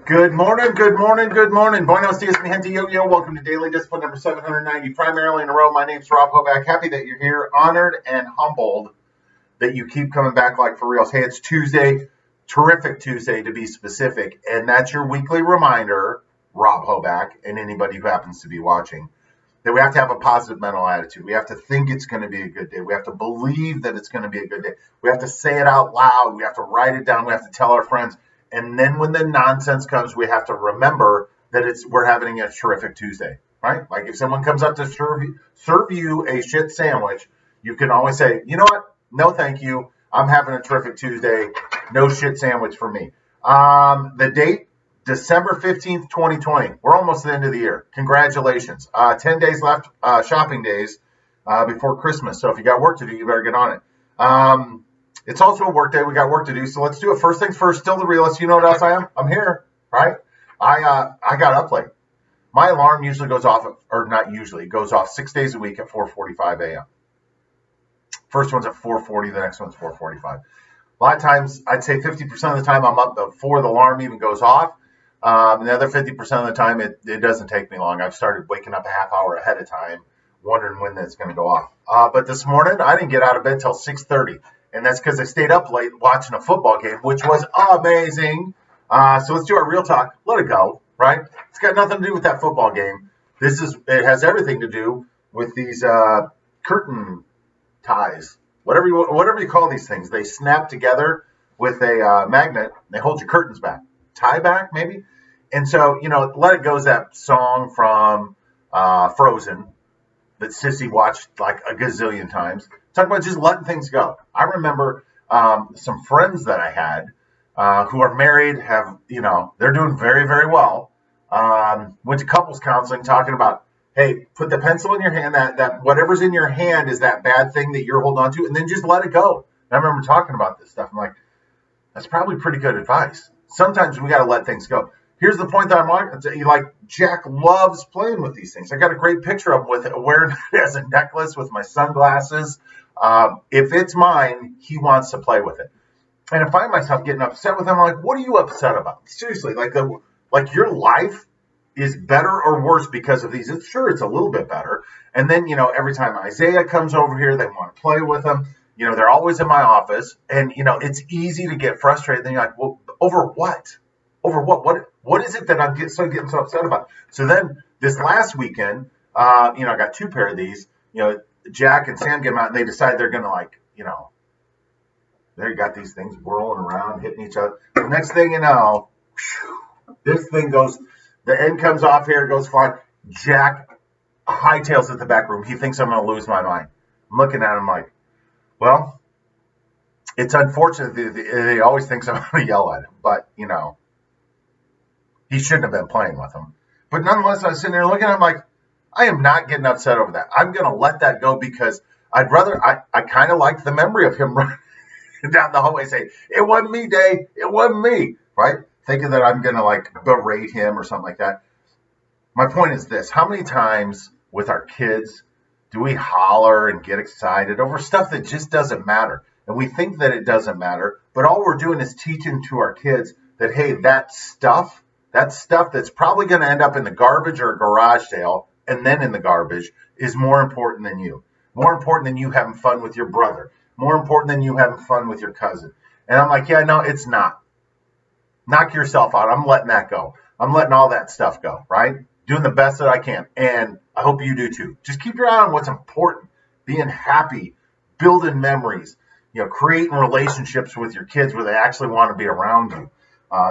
Good morning, good morning, good morning. Buenos dias, mi gente yo-yo. Welcome to Daily Discipline number 790, primarily in a row. My name's Rob Hoback. Happy that you're here. Honored and humbled that you keep coming back like for reals. Hey, it's Tuesday, terrific Tuesday to be specific. And that's your weekly reminder, Rob Hoback, and anybody who happens to be watching, that we have to have a positive mental attitude. We have to think it's going to be a good day. We have to believe that it's going to be a good day. We have to say it out loud. We have to write it down. We have to tell our friends. And then when the nonsense comes, we have to remember that we're having a terrific Tuesday, right? Like if someone comes up to serve you a shit sandwich, you can always say, you know what? No, thank you. I'm having a terrific Tuesday. No shit sandwich for me. The date, December 15th, 2020. We're almost at the end of the year. Congratulations. 10 days left, shopping days before Christmas. So if you got work to do, you better get on it. It's also a work day. We got work to do. So let's do it. First things first, still the realist. You know what else I am? I'm here, right? I got up late. My alarm usually goes off, or not usually, it goes off 6 days a week at 4:45 a.m. First one's at 4:40. The next one's 4:45. A lot of times, I'd say 50% of the time I'm up before the alarm even goes off. The other 50% of the time, it doesn't take me long. I've started waking up a half hour ahead of time, wondering when that's going to go off. But this morning, I didn't get out of bed till 6:30. And that's because I stayed up late watching a football game, which was amazing. So let's do our real talk. Let it go, right? It's got nothing to do with that football game. It has everything to do with these curtain ties, whatever you call these things. They snap together with a magnet. They hold your curtains back, tie back maybe. And so Let It Go is that song from Frozen that Sissy watched like a gazillion times. Talk about just letting things go. I remember some friends that I had who are married, they're doing very, very well. Went to couples counseling talking about, hey, put the pencil in your hand, that whatever's in your hand is that bad thing that you're holding on to, and then just let it go. And I remember talking about this stuff. I'm like, that's probably pretty good advice. Sometimes we got to let things go. Here's the point that I'm like Jack loves playing with these things. I got a great picture of him with it, wearing it as a necklace with my sunglasses. If it's mine, he wants to play with it. And I find myself getting upset with him. I'm like, what are you upset about? Seriously, like your life is better or worse because of these. Sure, it's a little bit better. And then, every time Isaiah comes over here, they want to play with him. They're always in my office. And, it's easy to get frustrated. Then you're like, well, over what? Over what? What is it that I'm getting so upset about? So then this last weekend, I got two pair of these. Jack and Sam get them out, and they decide they're going to they got these things whirling around, hitting each other. The next thing you know, this thing goes, the end comes off here, it goes flying. Jack hightails at the back room. He thinks I'm going to lose my mind. I'm looking at him like, well, it's unfortunate that he always thinks I'm going to yell at him, but, he shouldn't have been playing with them. But nonetheless, I was sitting there looking at him like, I am not getting upset over that. I'm going to let that go because I kind of like the memory of him running down the hallway saying, it wasn't me, Dave. It wasn't me, right? Thinking that I'm going to berate him or something like that. My point is this. How many times with our kids do we holler and get excited over stuff that just doesn't matter? And we think that it doesn't matter, but all we're doing is teaching to our kids that, hey, that stuff that's probably going to end up in the garbage or a garage sale and then in the garbage is more important than you. More important than you having fun with your brother. More important than you having fun with your cousin. And I'm like, yeah, no, it's not. Knock yourself out. I'm letting that go. I'm letting all that stuff go, right? Doing the best that I can. And I hope you do too. Just keep your eye on what's important. Being happy, building memories, creating relationships with your kids where they actually want to be around you.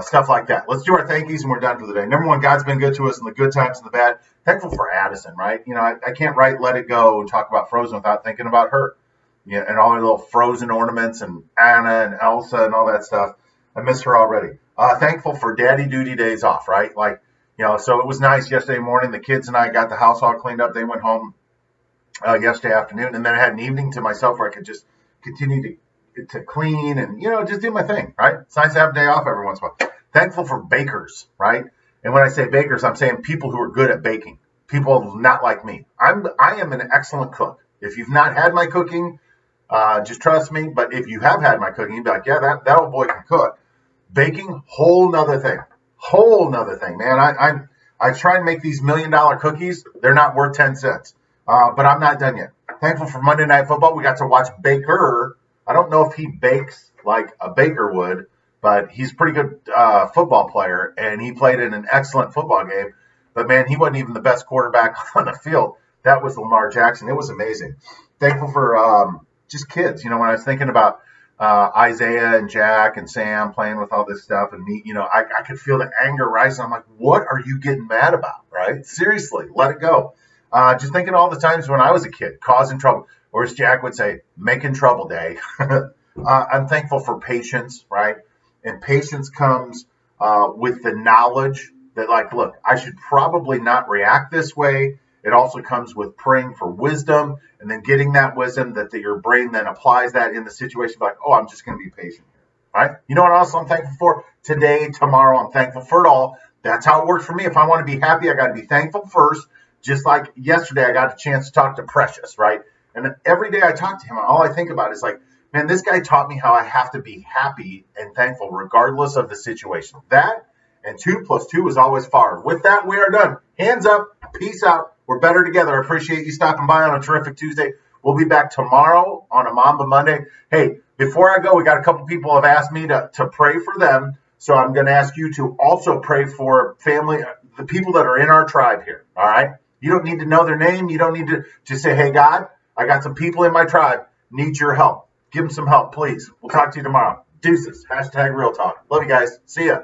Stuff like that. Let's do our thank yous and we're done for the day. Number one, God's been good to us in the good times and the bad. Thankful for Addison, right? I can't write Let It Go and talk about Frozen without thinking about her. And all her little Frozen ornaments and Anna and Elsa and all that stuff. I miss her already. Thankful for daddy duty days off, right? So it was nice yesterday morning. The kids and I got the house all cleaned up. They went home yesterday afternoon. And then I had an evening to myself where I could just continue to clean and, just do my thing, right? It's nice to have a day off every once in a while. Thankful for bakers, right? And when I say bakers, I'm saying people who are good at baking. People not like me. I am an excellent cook. If you've not had my cooking, just trust me. But if you have had my cooking, you'd be like, yeah, that old boy can cook. Baking, whole nother thing. whole nother thing, man. I try and make these $1 million cookies. They're not worth 10 cents. But I'm not done yet. Thankful for Monday Night Football. We got to watch Baker. I don't know if he bakes like a baker would, but he's a pretty good football player, and he played in an excellent football game. But, man, he wasn't even the best quarterback on the field. That was Lamar Jackson. It was amazing. Thankful for just kids. When I was thinking about Isaiah and Jack and Sam playing with all this stuff and me, I could feel the anger rising. I'm like, what are you getting mad about, right? Seriously, let it go. Just thinking all the times when I was a kid, causing trouble, or as Jack would say, making trouble day. I'm thankful for patience, right? And patience comes with the knowledge that, like, look, I should probably not react this way. It also comes with praying for wisdom and then getting that wisdom that your brain then applies that in the situation. Like, oh, I'm just going to be patient here, right? You know what else I'm thankful for? Today, tomorrow, I'm thankful for it all. That's how it works for me. If I want to be happy, I got to be thankful first. Just like yesterday, I got a chance to talk to Precious, right? And every day I talk to him, all I think about is like, man, this guy taught me how I have to be happy and thankful regardless of the situation. That and 2 + 2 is always 4. With that, we are done. Hands up. Peace out. We're better together. I appreciate you stopping by on a terrific Tuesday. We'll be back tomorrow on a Mamba Monday. Hey, before I go, we got a couple people have asked me to pray for them. So I'm going to ask you to also pray for family, the people that are in our tribe here. All right. You don't need to know their name. You don't need to just say, hey, God, I got some people in my tribe. Need your help. Give them some help, please. We'll talk to you tomorrow. Deuces. #Real Talk. Love you guys. See ya.